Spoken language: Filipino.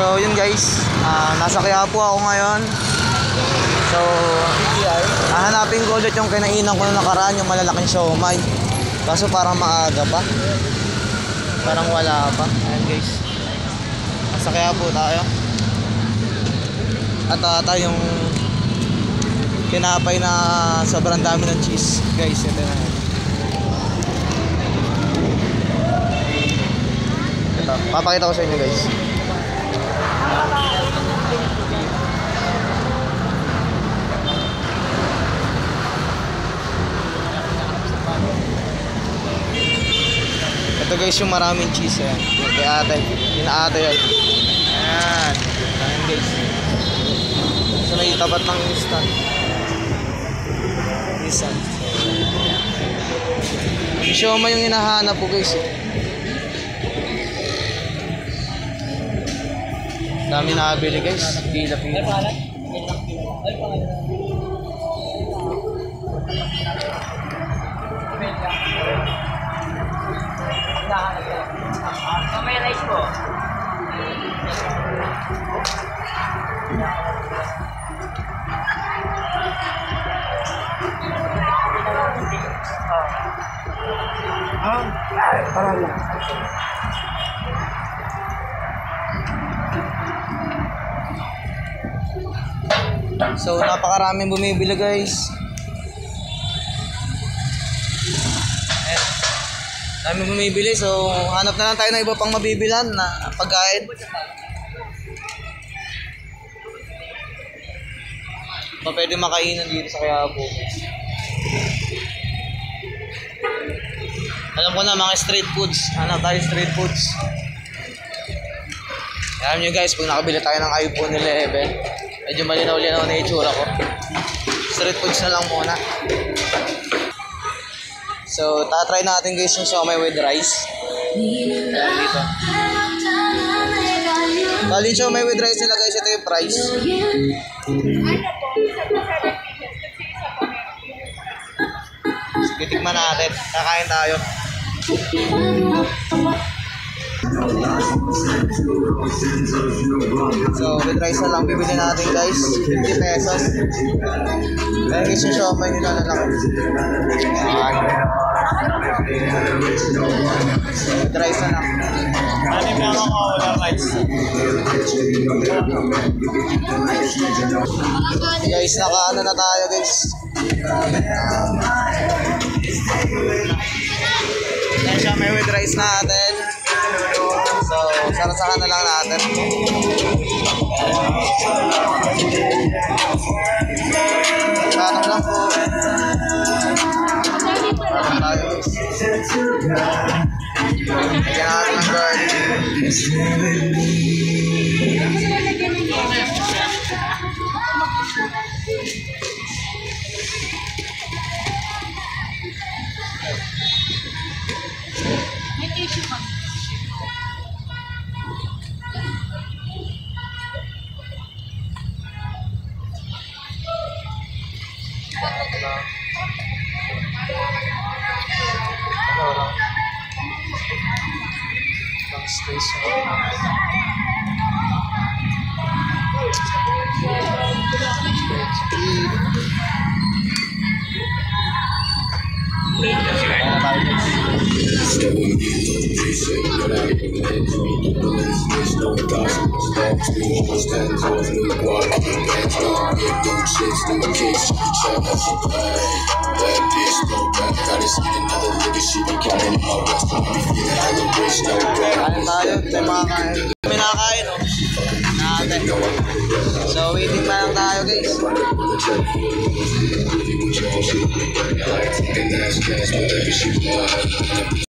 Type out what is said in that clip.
So yun guys, nasa Quiapo ako ngayon. So hahanapin ko ulit yung kinainan ko na nakaraan, yung malalaking siomai. Kaso parang maaga pa, parang wala pa. Ayan guys, nasa Quiapo tayo. At ata yung kinapay na sobrang dami ng cheese guys. Ito na. Ito, papakita ko sa inyo guys. Ito guys yung maraming cheese yan. Kay ate, kina ate yan. Ayan, ayan guys. So may tapat ng instant. Siomai yung hinahanap po guys. Dami nakabili guys. Pila-pila. May rice po. Parang lang. So napakaraming bumibili guys. Daming bumibili, so hanap na lang tayo ng iba pang mabibilhan na pagkain. Pa pwede makainan dito sa Quiapo. Alam ko na mga street foods. Hanap tayo street foods. Alam nyo guys, pag nakabili tayo ng iPhone 11, medyo malinaw-linaw na itsura ko. Street foods na lang muna. So, tatry natin guys yung siomai with rice. Ayan dito. Bali siomai with rice nila guys, ito yung price. Sige, tikman natin. Kakain tayo. So, with rice na lang bibili natin guys. 50 pesos. Ayan guys yung siomai nila na lang. Ayan. With rice na lang. Ano yung ako wala rice? Guys, nakaano na tayo guys. Yan siya, may with rice natin. So, sarasahan na lang natin. Sarap lang po. Sarap tayo guys. Lagyan natin ng garlic. May nakakain oh. Natin. So waiting pa lang tayo guys.